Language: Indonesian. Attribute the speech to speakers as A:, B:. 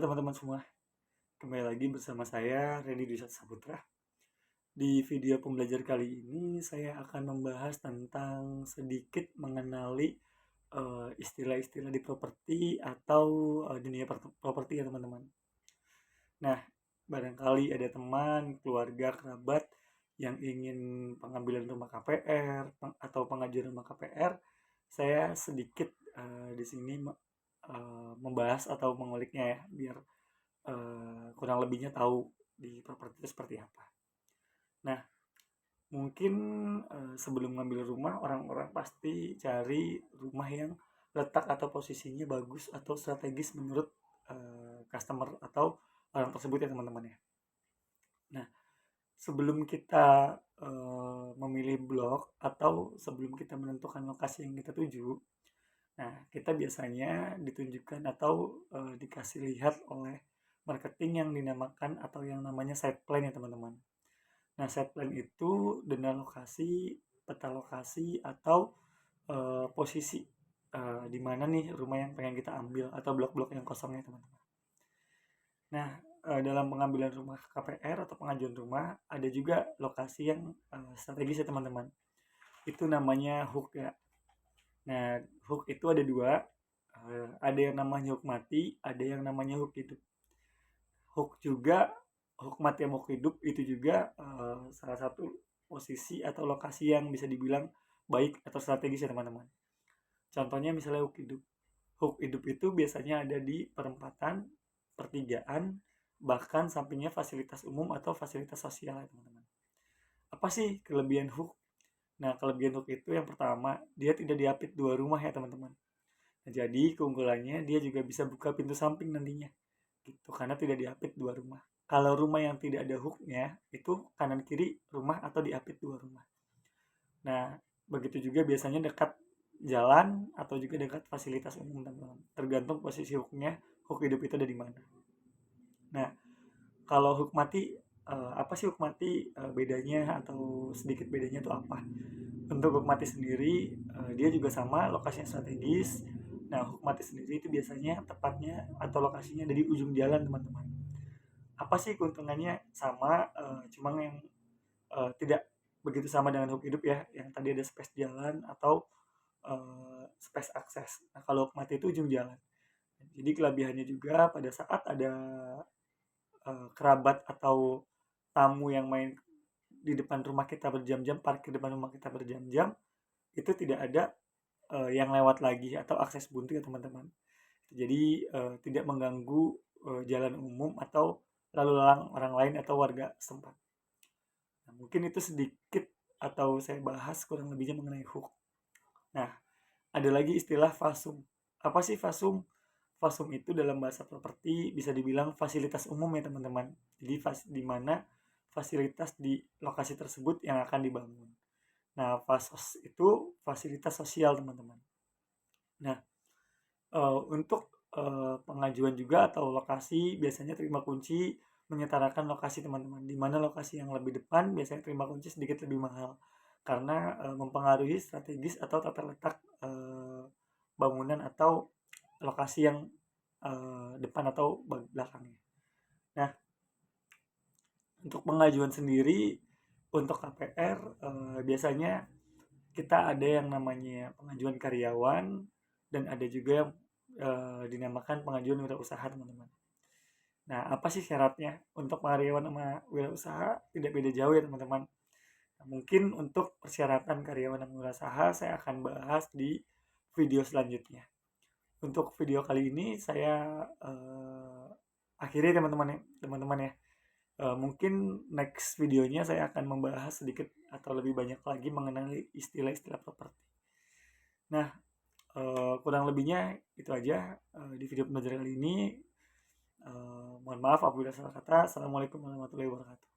A: teman-teman semua, kembali lagi bersama saya Reni Dwi Saputra. Di video pembelajar kali ini saya akan membahas tentang sedikit mengenali istilah-istilah di properti atau dunia properti ya teman-teman. Nah, barangkali ada teman, keluarga, kerabat yang ingin pengambilan rumah KPR atau pengajuan rumah KPR, saya sedikit di sini membahas atau menguliknya ya, biar kurang lebihnya tahu di properti itu seperti apa. Nah, mungkin sebelum ngambil rumah, orang-orang pasti cari rumah yang letak atau posisinya bagus atau strategis menurut customer atau orang tersebut ya teman-teman ya. Nah, sebelum kita memilih blok atau sebelum kita menentukan lokasi yang kita tuju, nah kita biasanya ditunjukkan atau dikasih lihat oleh marketing yang dinamakan atau yang namanya site plan ya teman-teman. Nah site plan itu dana lokasi, peta lokasi atau posisi di mana nih rumah yang pengen kita ambil atau blok-blok yang kosong ya teman-teman. Nah dalam pengambilan rumah KPR atau pengajuan rumah ada juga lokasi yang strategis ya teman-teman. Itu namanya hook ya. Nah hook itu ada dua, ada yang namanya hook mati, ada yang namanya hook hidup. Hook juga, hook mati sama hook hidup itu juga salah satu posisi atau lokasi yang bisa dibilang baik atau strategis ya teman-teman. Contohnya misalnya hook hidup. Hook hidup itu biasanya ada di perempatan, pertigaan, bahkan sampingnya fasilitas umum atau fasilitas sosial ya teman-teman. Apa sih kelebihan hook? Nah, kelebihan hook itu yang pertama, dia tidak diapit dua rumah ya teman-teman. Nah, jadi keunggulannya dia juga bisa buka pintu samping nantinya. Gitu, karena tidak diapit dua rumah. Kalau rumah yang tidak ada hooknya, itu kanan kiri rumah atau diapit dua rumah. Nah, begitu juga biasanya dekat jalan atau juga dekat fasilitas umum teman-teman. Tergantung posisi hooknya, hook hidup itu ada di mana. Nah, kalau hook mati, apa sih hook mati bedanya atau sedikit bedanya itu apa? Untuk hook mati sendiri, dia juga sama lokasinya strategis. Nah, hook mati sendiri itu biasanya tepatnya atau lokasinya ada di ujung jalan teman-teman. Apa sih keuntungannya? Sama, cuma yang tidak begitu sama dengan hook hidup ya, yang tadi ada space jalan atau space akses. Nah, kalau hook mati itu ujung jalan. Jadi kelebihannya juga pada saat ada kerabat atau tamu yang main di depan rumah kita berjam-jam, parkir depan rumah kita berjam-jam, itu tidak ada yang lewat lagi atau akses buntu ya teman-teman. Jadi tidak mengganggu jalan umum atau lalu lalang orang lain atau warga setempat. Nah, mungkin itu sedikit atau saya bahas kurang lebihnya mengenai hook. Nah, ada lagi istilah fasum. Apa sih fasum? Fasum itu dalam bahasa properti bisa dibilang fasilitas umum ya teman-teman. Jadi di mana fasilitas di lokasi tersebut yang akan dibangun. Nah, fasos itu fasilitas sosial teman-teman. Nah, untuk pengajuan juga atau lokasi biasanya terima kunci menyetarakan lokasi teman-teman. Di mana lokasi yang lebih depan biasanya terima kunci sedikit lebih mahal karena mempengaruhi strategis atau tata letak bangunan atau lokasi yang depan atau belakangnya. Nah, untuk pengajuan sendiri untuk KPR biasanya kita ada yang namanya pengajuan karyawan dan ada juga yang dinamakan pengajuan wirausaha teman-teman. Nah, apa sih syaratnya? Untuk karyawan sama wirausaha tidak beda jauh ya teman-teman. Nah, mungkin untuk persyaratan karyawan dan wirausaha saya akan bahas di video selanjutnya. Untuk video kali ini saya akhiri teman-teman ya. Mungkin next videonya saya akan membahas sedikit atau lebih banyak lagi mengenai istilah-istilah properti. Nah, kurang lebihnya itu aja di video pembelajaran kali ini. Mohon maaf apabila salah kata. Assalamualaikum warahmatullahi wabarakatuh.